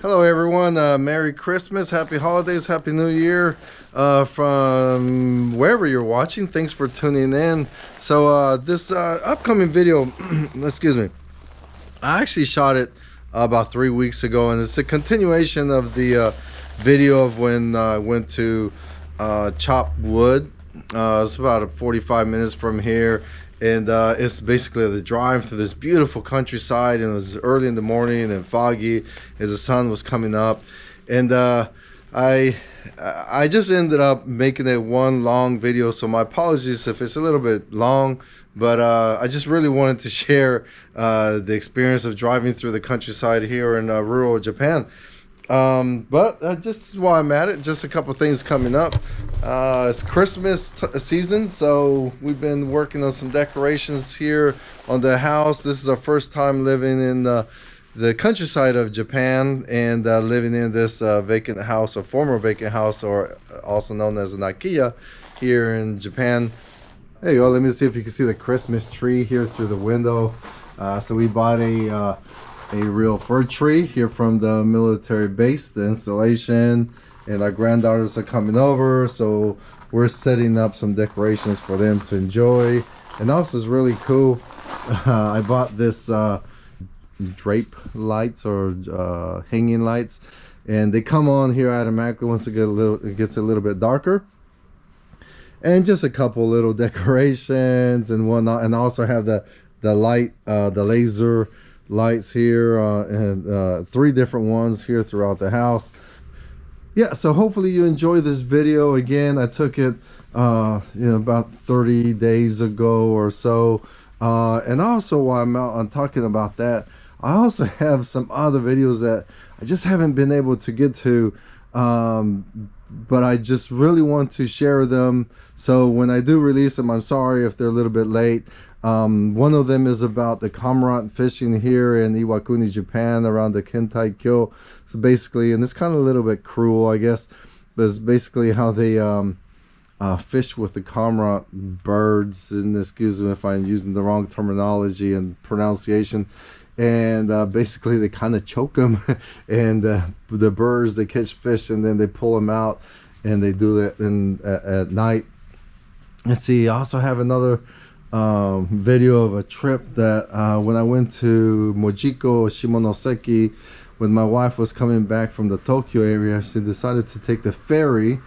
Hello everyone, Merry Christmas, Happy Holidays, Happy New Year from wherever you're watching. Thanks for tuning in. So this upcoming video, excuse me, I actually shot it about 3 weeks ago, and it's a continuation of the video of when I went to chop wood. It's about 45 minutes from here, and it's basically the drive through this beautiful countryside, and it was early in the morning and foggy as the sun was coming up. And I just ended up making it one long video, so my apologies if it's a little bit long, but I just really wanted to share the experience of driving through the countryside here in rural Japan. But just while I'm at it, just a couple things coming up. It's Christmas season, so we've been working on some decorations here on the house. This is our first time living in the countryside of Japan, and living in this vacant house, or former vacant house, or also known as an Akiya here in Japan. There you go. Let me see if you can see the Christmas tree here through the window. So we bought a real fir tree here from the military base, the installation, and our granddaughters are coming over, so we're setting up some decorations for them to enjoy. And also it's really cool, I bought this drape lights, or hanging lights, and they come on here automatically once it gets a little bit darker. And just a couple little decorations and whatnot, and I also have the light, the laser lights here, and 3 different ones here throughout the house. Yeah, so hopefully you enjoy this video. Again, I took it about 30 days ago or so, and also while I'm out on talking about that, I also have some other videos that I just haven't been able to get to, but I just really want to share them. So when I do release them, I'm sorry if they're a little bit late. One of them is about the cormorant fishing here in Iwakuni, Japan, around the Kentai-kyo. So basically, and it's kind of a little bit cruel, I guess, but it's basically how they fish with the cormorant birds, and excuse me if I'm using the wrong terminology and pronunciation. And basically they kind of choke them, and the birds, they catch fish and then they pull them out, and they do that at night. Let's see, I also have another video of a trip that when I went to Mojiko Shimonoseki, when my wife was coming back from the Tokyo area, she decided to take the ferry,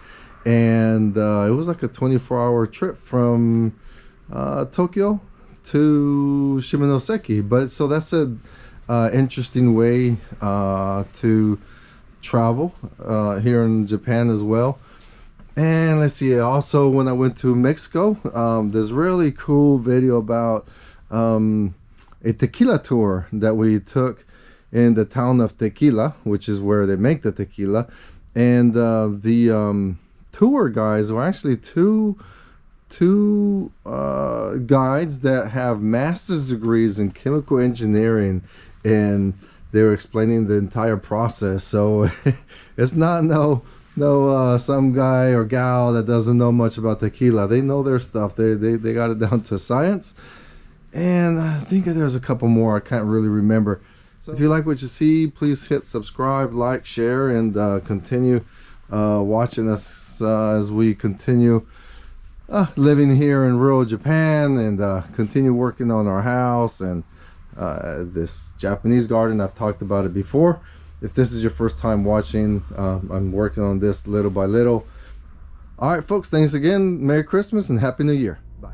and it was like a 24-hour trip from Tokyo to Shimonoseki. But so that's a interesting way to travel here in Japan as well. And let's see, also when I went to Mexico, there's really cool video about a tequila tour that we took in the town of Tequila, which is where they make the tequila. And the tour guys were actually two guides that have master's degrees in chemical engineering, and they were explaining the entire process. So it's not some guy or gal that doesn't know much about tequila. They know their stuff. They got it down to science. And I think there's a couple more, I can't really remember. So if you like what you see, please hit subscribe, like, share, and continue watching us as we continue living here in rural Japan, and continue working on our house and this Japanese garden. I've talked about it before. If this is your first time watching, I'm working on this little by little. All right, folks, thanks again. Merry Christmas and Happy New Year. Bye.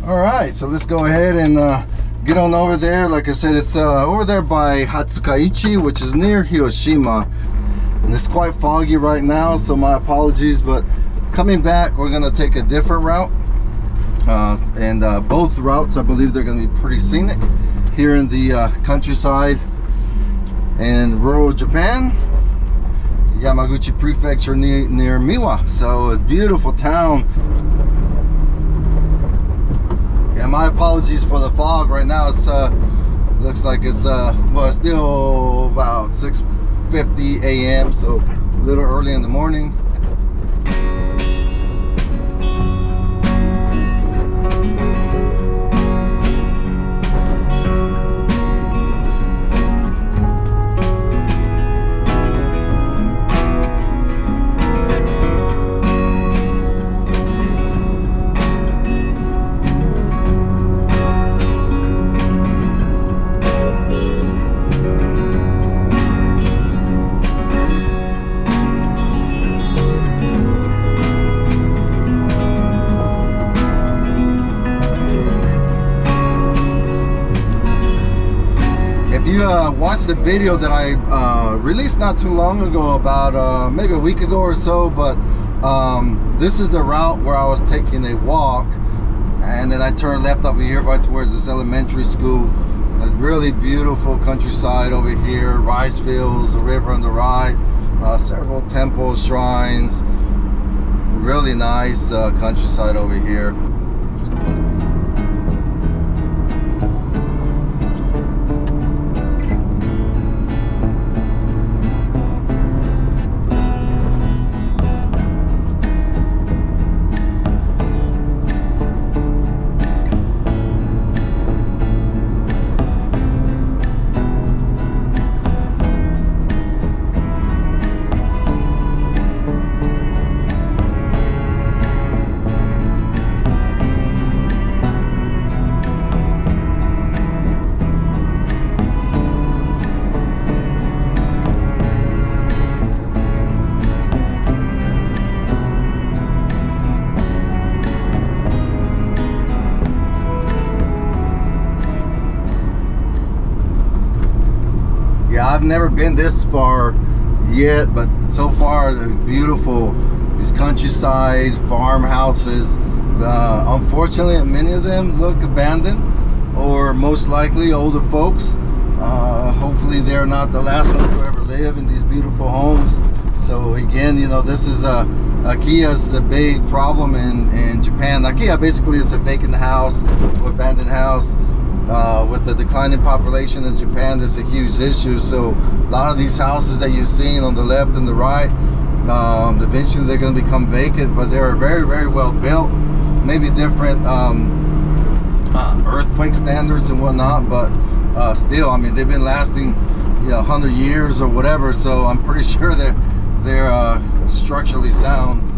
All right, so let's go ahead and get on over there. Like I said, it's over there by Hatsukaichi, which is near Hiroshima. And it's quite foggy right now, so my apologies, but coming back, we're gonna take a different route. And both routes, I believe they're gonna be pretty scenic here in the countryside in rural Japan, Yamaguchi Prefecture, near Miwa. So it's a beautiful town. Yeah, my apologies for the fog right now. It's looks like it's well, it's still about 6:50 a.m. so a little early in the morning. watch the video that I released not too long ago, about maybe a week ago or so, but this is the route where I was taking a walk, and then I turned left over here right towards this elementary school. A really beautiful countryside over here, rice fields, the river on the right, several temples, shrines, really nice countryside over here. I've never been this far yet, but so far they're beautiful. These countryside farmhouses, unfortunately many of them look abandoned, or most likely older folks. Hopefully they're not the last ones to ever live in these beautiful homes. So again, you know, this is Akiya's a big problem in Japan. Akiya basically is a vacant house, abandoned house. With the declining population in Japan, that's a huge issue. So a lot of these houses that you're seeing on the left and the right, eventually they're going to become vacant, but they're very, very well built. Maybe different earthquake standards and whatnot, but still, I mean, they've been lasting, you know, 100 years or whatever. So I'm pretty sure they're structurally sound.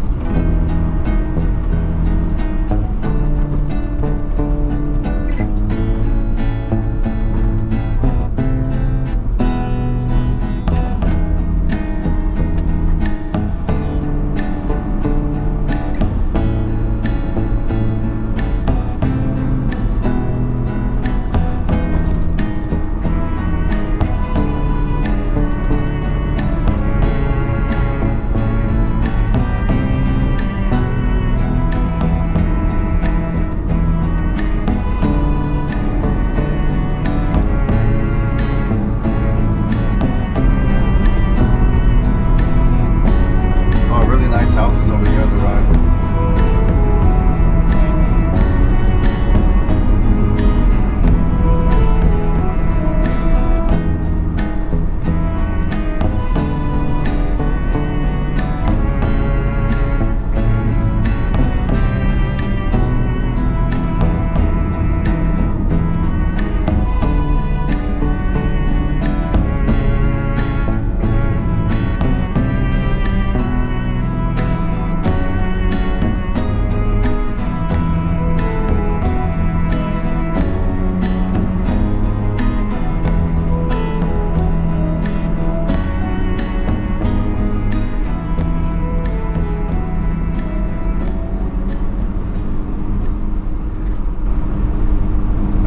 Houses over here on the right.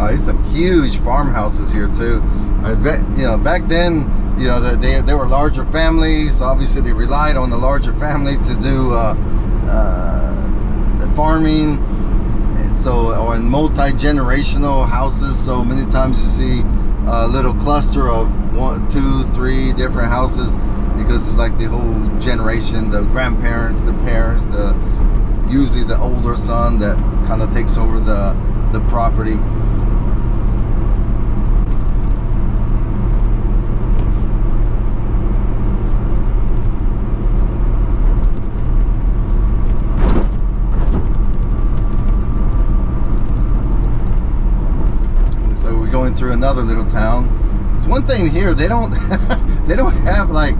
There's some huge farmhouses here too. I bet, you know, back then, you know, they were larger families. Obviously, they relied on the larger family to do the farming. And so, or in multi-generational houses. So many times you see a little cluster of 1, 2, 3 different houses, because it's like the whole generation, the grandparents, the parents, usually the older son that kind of takes over the property. Through another little town. There's one thing here, they don't they don't have like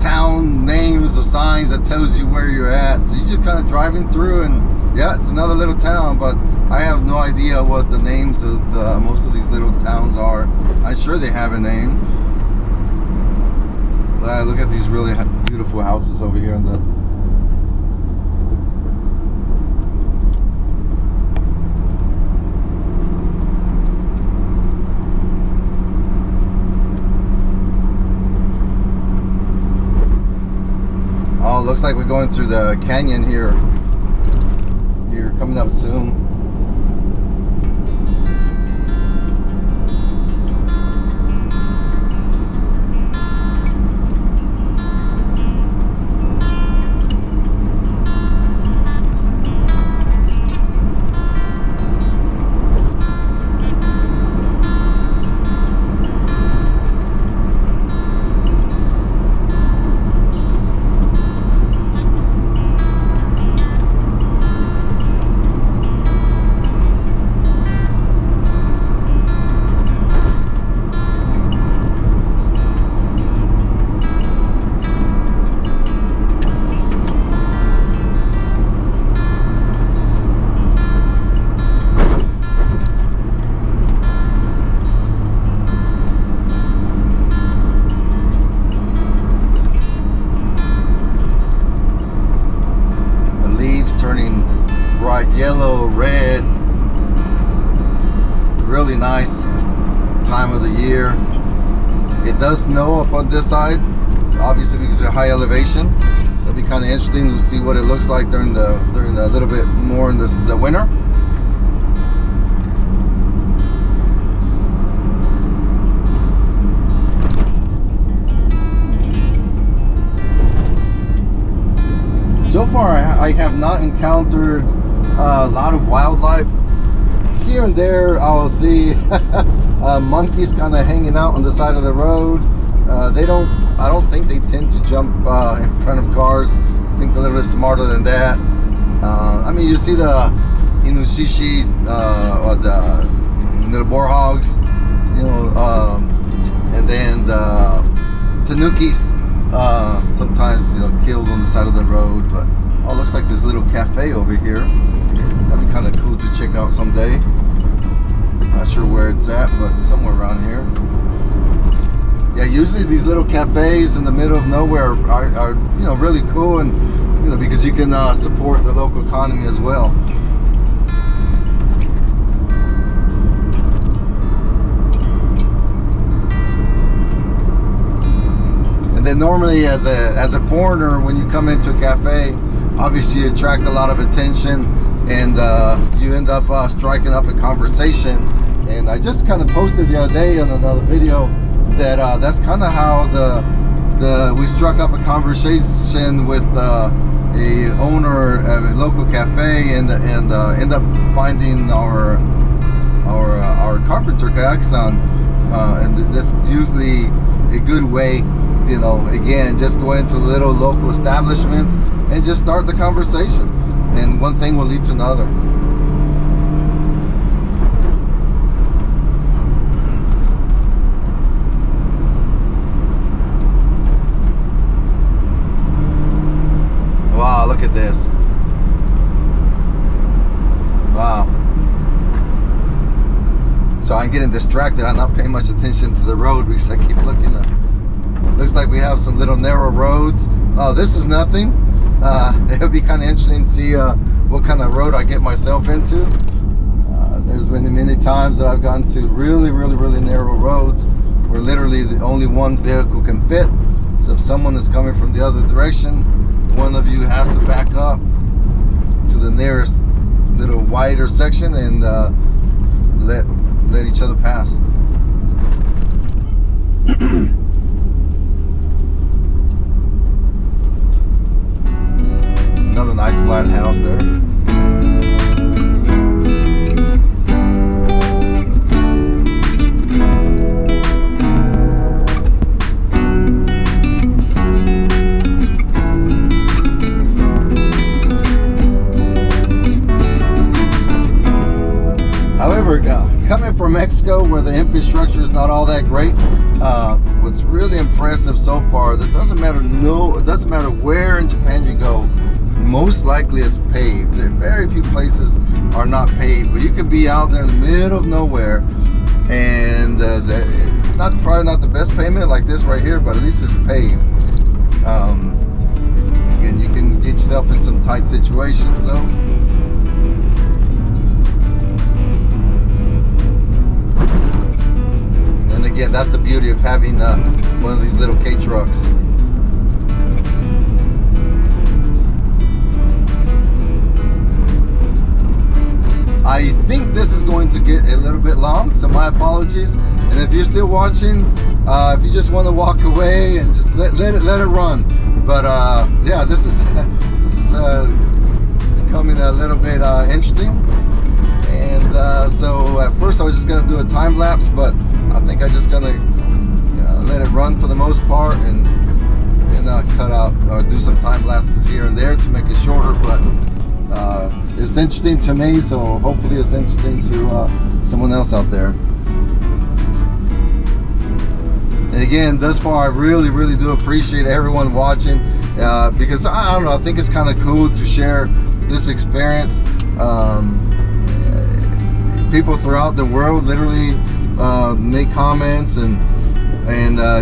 town names or signs that tells you where you're at, so you're just kind of driving through, and yeah, it's another little town, but I have no idea what the names of most of these little towns are. I'm sure they have a name. Look at these really beautiful houses over here on the Oh, looks like we're going through the canyon here. Here, coming up soon. Turning bright yellow, red. Really nice time of the year. It does snow up on this side, obviously because of high elevation. So it'll be kind of interesting to see what it looks like during the little bit more in the winter. So far, I have not encountered a lot of wildlife. Here and there, I'll see monkeys kind of hanging out on the side of the road. I don't think they tend to jump in front of cars. I think they're a little bit smarter than that. I mean, you see the inushishis, or the little boar hogs, you know, and then the tanukis. Sometimes, you know, killed on the side of the road. But oh, looks like this little cafe over here. That'd be kind of cool to check out someday. Not sure where it's at, but somewhere around here. Yeah, usually these little cafes in the middle of nowhere are you know, really cool, and you know, because you can support the local economy as well. And then normally as a foreigner, when you come into a cafe, obviously you attract a lot of attention, and you end up striking up a conversation. And I just kind of posted the other day on another video that that's kind of how we struck up a conversation with a owner at a local cafe, and end up finding our carpenter Akiya, and that's usually a good way, you know, again, just go into little local establishments and just start the conversation, and one thing will lead to another. Wow, look at this. Wow. So I'm getting distracted. I'm not paying much attention to the road because I keep looking at. Looks like we have some little narrow roads. Oh, this is nothing. It'll be kind of interesting to see what kind of road I get myself into. There's been many times that I've gone to really narrow roads where literally the only one vehicle can fit. So if someone is coming from the other direction, one of you has to back up to the nearest little wider section and let each other pass. Another nice flat house there. However, coming from Mexico, where the infrastructure is not all that great, what's really impressive so far, that doesn't matter where in Japan you go, most likely it's paved. There are very few places are not paved, but you could be out there in the middle of nowhere, and probably not the best pavement like this right here, but at least it's paved. Again, you can get yourself in some tight situations though. And again, that's the beauty of having one of these little K trucks. I think this is going to get a little bit long, so my apologies. And if you're still watching, if you just want to walk away and just let it run. But yeah, this is becoming a little bit interesting. And so at first I was just gonna do a time lapse, but I think I'm just gonna let it run for the most part, and cut out or do some time lapses here and there to make it shorter. But it's interesting to me, so hopefully it's interesting to someone else out there. And again, thus far, I really do appreciate everyone watching, because I don't know, I think it's kind of cool to share this experience. People throughout the world literally make comments and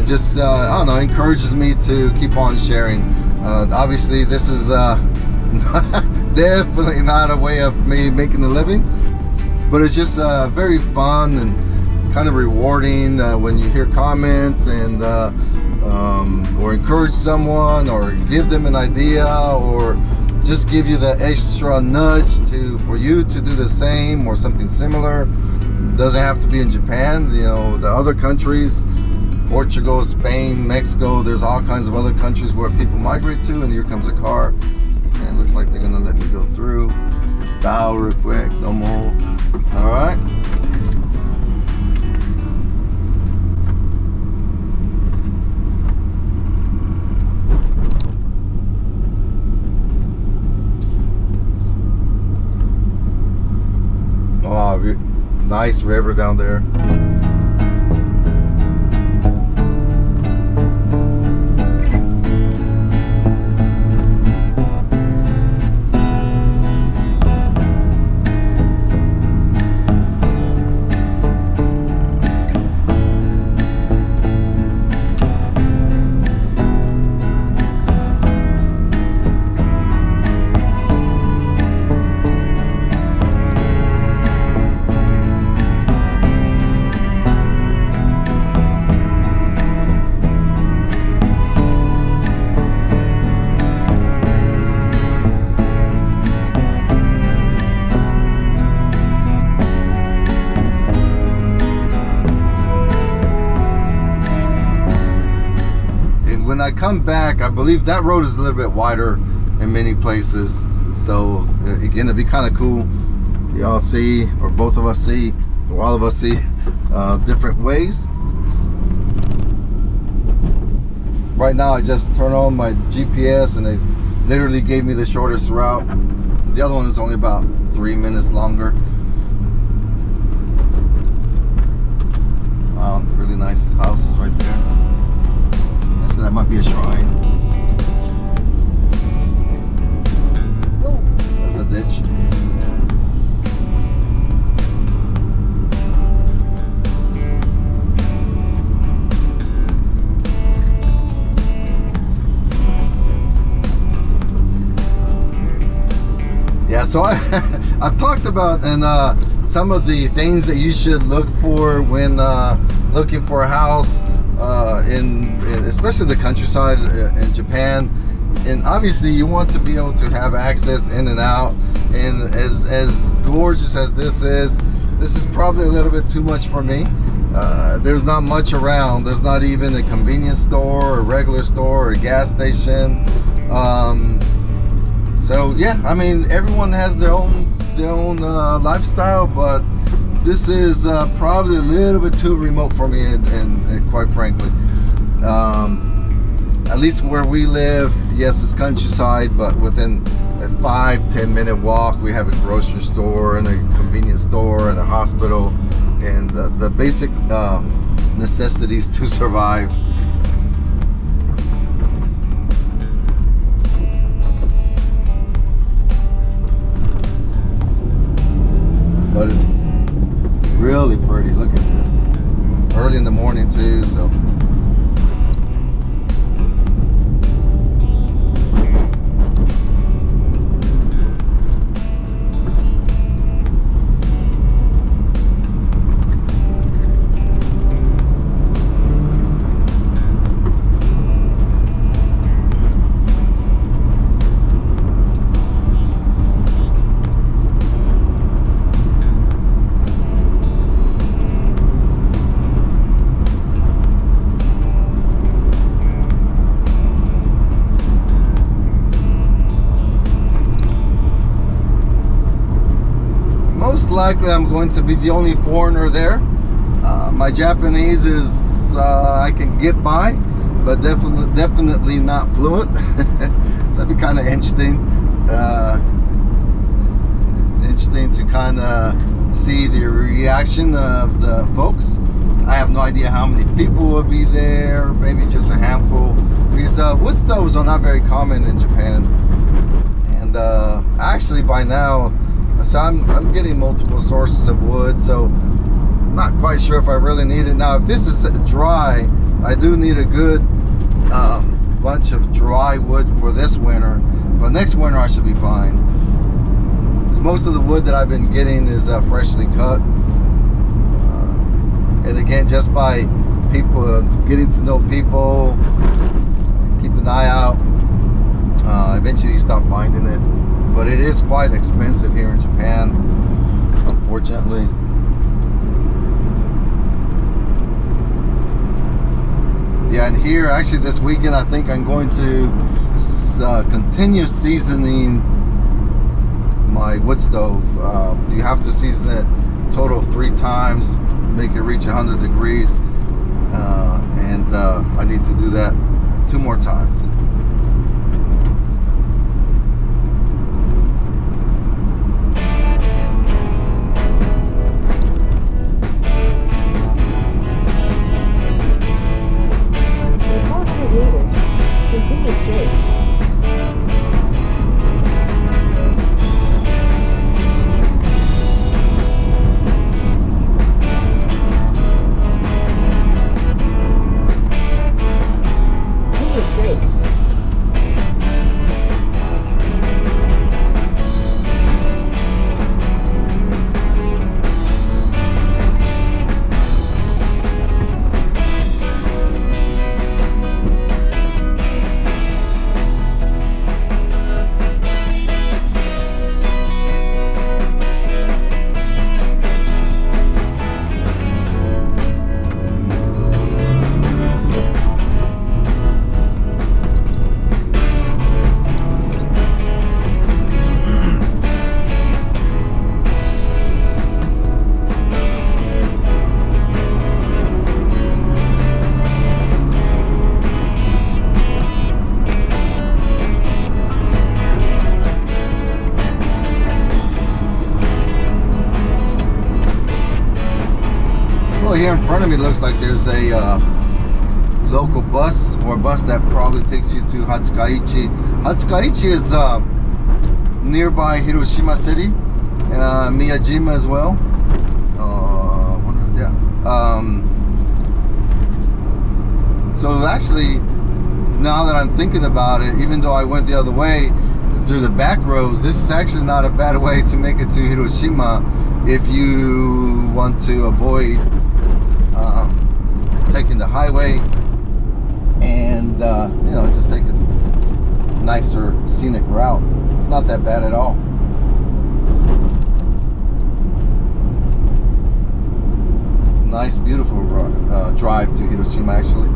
just I don't know, encourages me to keep on sharing. Obviously, this is definitely not a way of me making a living, but it's just very fun and kind of rewarding when you hear comments and or encourage someone or give them an idea or just give you the extra nudge for you to do the same or something similar. It doesn't have to be in Japan, you know, the other countries, Portugal, Spain, Mexico, there's all kinds of other countries where people migrate to. And here comes a car, and it looks like they're gonna let me go through. Bow real quick, no more. All right. Oh, nice river down there. When I come back, I believe that road is a little bit wider in many places, so again, it'd be kind of cool. Y'all see, or both of us see, or all of us see different ways. Right now I just turned on my GPS and they literally gave me the shortest route. The other one is only about 3 minutes longer. Wow, really nice houses right there. So that might be a shrine. Oh, that's a ditch. Yeah, so I've talked about some of the things that you should look for when looking for a house. Especially the countryside in Japan, and obviously you want to be able to have access in and out, and as gorgeous as this is probably a little bit too much for me. There's not much around. There's not even a convenience store, a regular store, or a gas station. So yeah, I mean, everyone has their own lifestyle, but this is probably a little bit too remote for me, and quite frankly, at least where we live, yes, it's countryside, but within a 5-10 minute walk, we have a grocery store and a convenience store and a hospital, and the basic necessities to survive. But it's really pretty. Look at this. Early in the morning too, so. likely I'm going to be the only foreigner there. My Japanese is I can get by, but definitely not fluent. So that'd be kind of interesting. Interesting to kind of see the reaction of the folks. I have no idea how many people will be there. Maybe just a handful. These wood stoves are not very common in Japan, and actually by now, so I'm getting multiple sources of wood. So not quite sure if I really need it. Now if this is dry, I do need a good bunch of dry wood for this winter, but next winter I should be fine. So most of the wood that I've been getting is freshly cut, and again, just by people getting to know people, keep an eye out, eventually you start finding it. But it is quite expensive here in Japan, unfortunately. Yeah, and here actually this weekend I think I'm going to continue seasoning my wood stove. You have to season it a total of 3 times, make it reach 100 degrees, and I need to do that 2 more times. Continue straight. Here in front of me looks like there's a local bus, or a bus that probably takes you to Hatsukaichi. Hatsukaichi is nearby Hiroshima City, Miyajima as well. So actually, now that I'm thinking about it, even though I went the other way through the back roads, this is actually not a bad way to make it to Hiroshima if you want to avoid taking the highway and you know, just take a nicer scenic route. It's not that bad at all. It's a nice, beautiful drive to Hiroshima actually.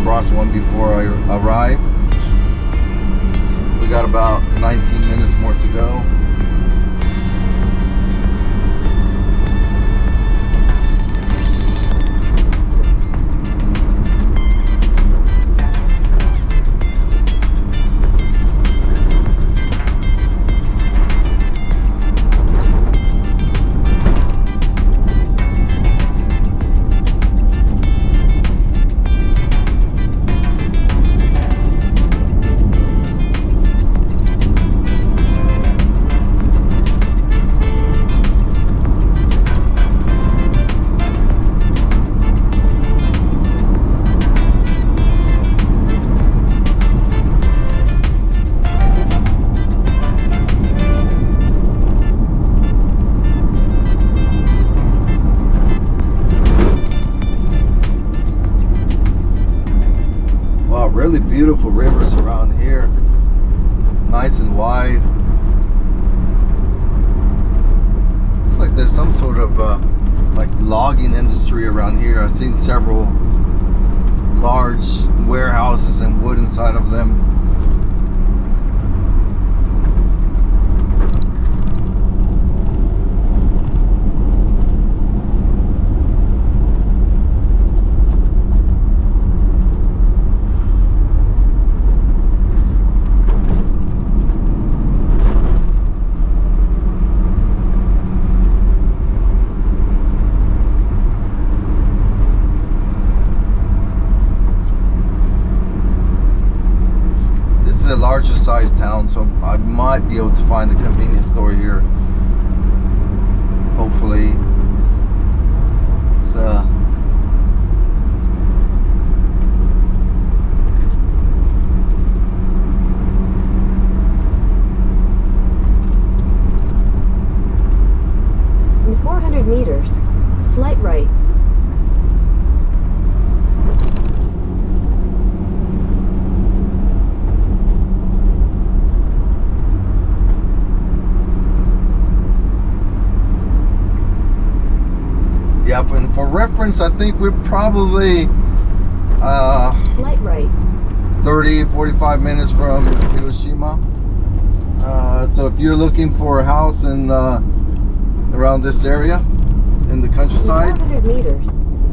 cross one before I arrive. We got about 19 minutes more to go. Really beautiful rivers around here, nice and wide. Looks like there's some sort of like logging industry around here. I've seen several large warehouses and wood inside of them. A larger size town, so I might be able to find a convenience store here. Hopefully it's In 400 meters, slight right. yeah, for reference, I think we're probably Slight right. 30-45 minutes from Hiroshima. So if you're looking for a house in around this area in the In countryside, 400 meters,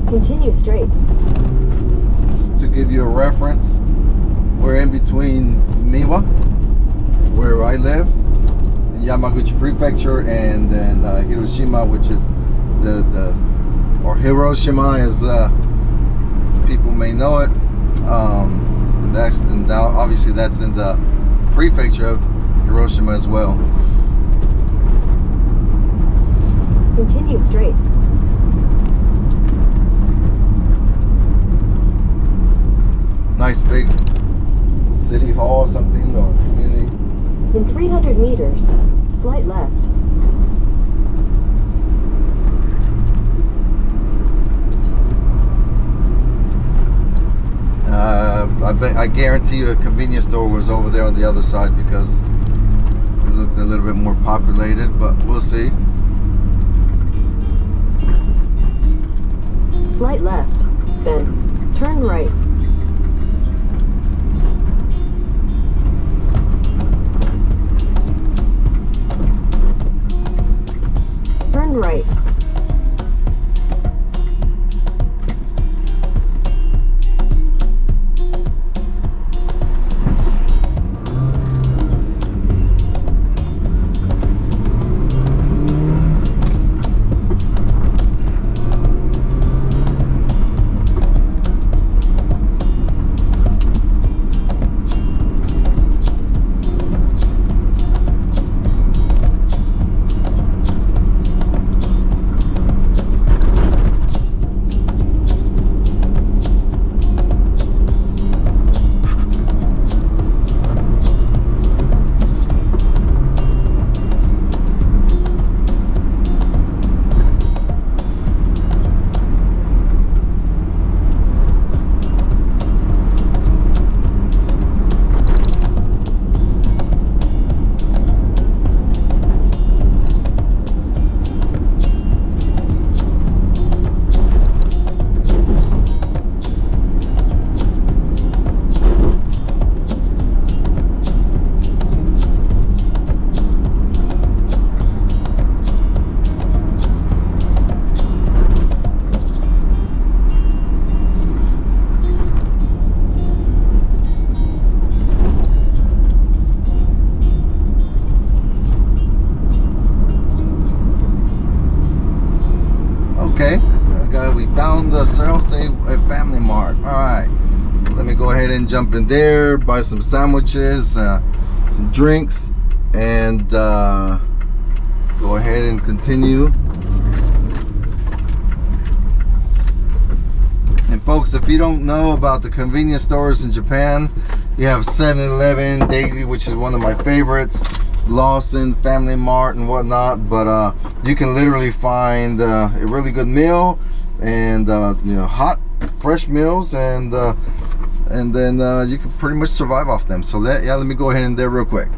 continue straight. just to give you a reference, we're in between Miwa, where I live, in Yamaguchi Prefecture, and then Hiroshima, which is or Hiroshima as people may know it. And now obviously that's in the prefecture of Hiroshima as well. Continue straight. Nice big city hall or something, or community. In 300 meters, slight left. I guarantee you a convenience store was over there on the other side because it looked a little bit more populated, but we'll see. Slight left, then turn right. Turn right. found ourselves a family mart. All right, let me go ahead and jump in there, buy some sandwiches, some drinks, and go ahead and continue. And folks, if you don't know about the convenience stores in Japan, you have 7-Eleven daily, which is one of my favorites, Lawson, Family Mart, and whatnot. But you can literally find a really good meal, and you know, hot, fresh meals, and then you can pretty much survive off them. So let me go ahead in there real quick.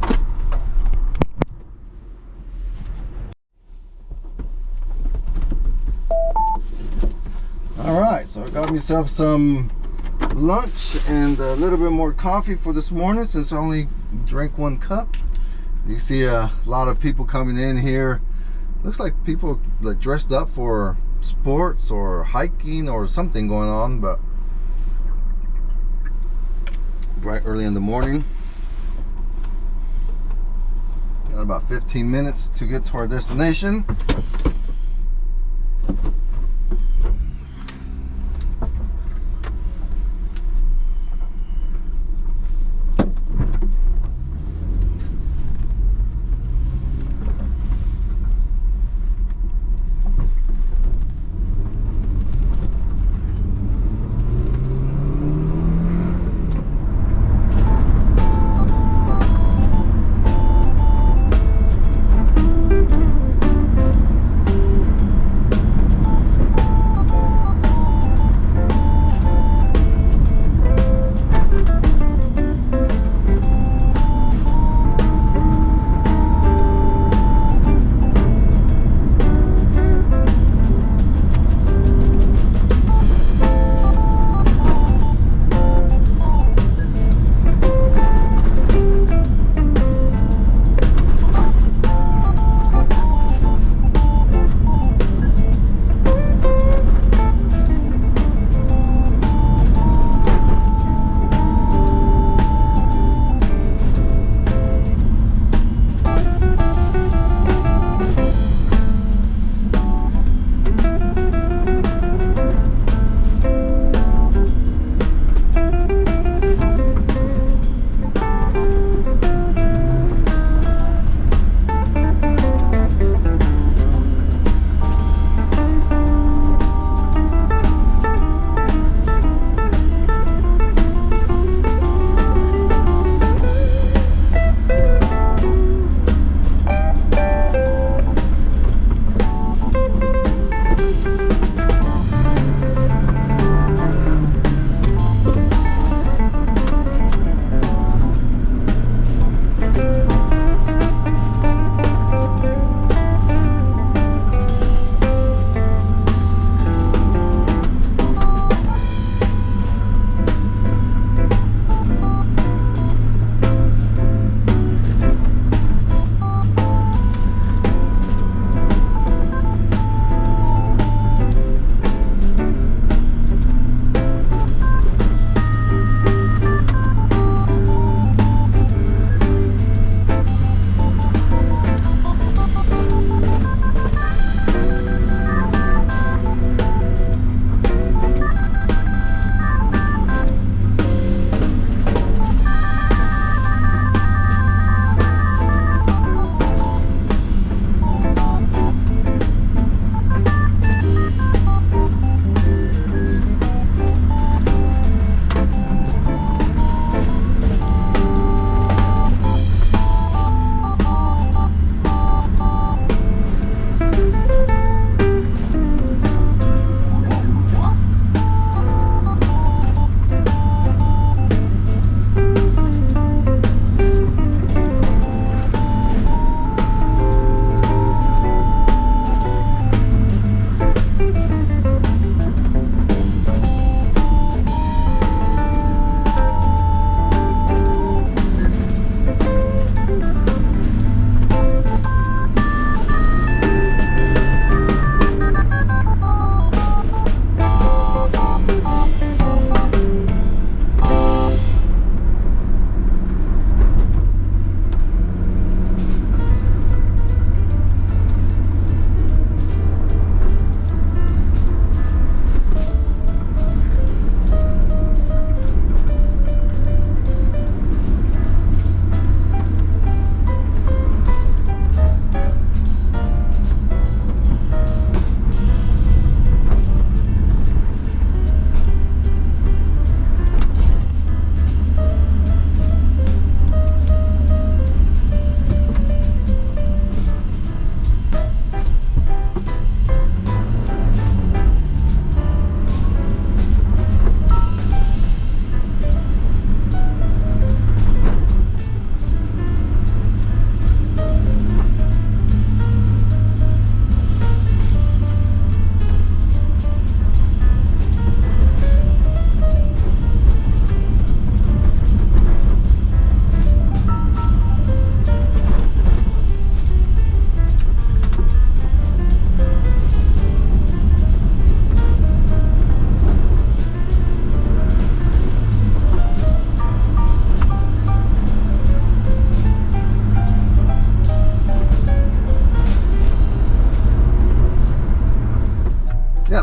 All right, so I got myself some lunch and a little bit more coffee for this morning, since I only drank 1 cup. You see a lot of people coming in here. Looks like people like dressed up for sports or hiking or something going on, but bright early in the morning. Got about 15 minutes to get to our destination.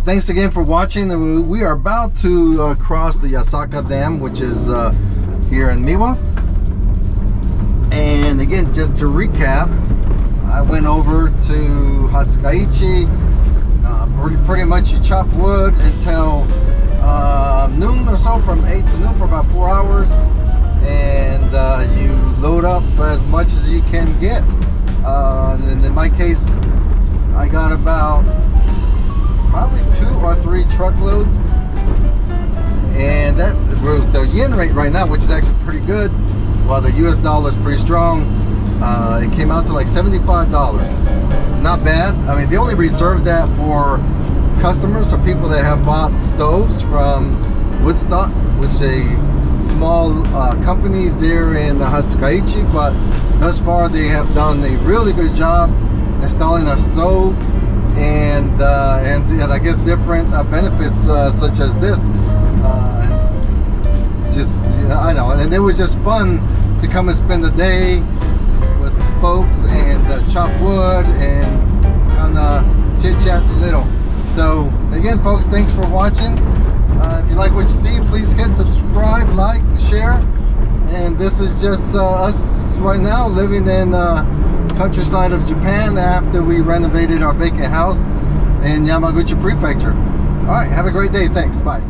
thanks again for watching. We are about to cross the Yasaka Dam, which is here in Miwa. And again, just to recap, I went over to Hatsukaichi. Pretty much you chop wood until noon or so, from 8 to noon for about 4 hours. And you load up as much as you can get. And in my case, I got about probably 2 or 3 truckloads, and that the yen rate right now, which is actually pretty good, while the US dollar is pretty strong, it came out to like $75. Not bad. I mean, they only reserved that for customers, so people that have bought stoves from Woodstock, which is a small company there in Hatsukaichi, but thus far they have done a really good job installing our stove, and I guess different benefits such as this. I know, and it was just fun to come and spend the day with folks and chop wood and kind of chit chat a little. So again, folks, thanks for watching. If you like what you see, please hit subscribe, like, and share. And this is just us right now living in countryside of Japan after we renovated our vacant house in Yamaguchi Prefecture. All right, have a great day. Thanks. Bye.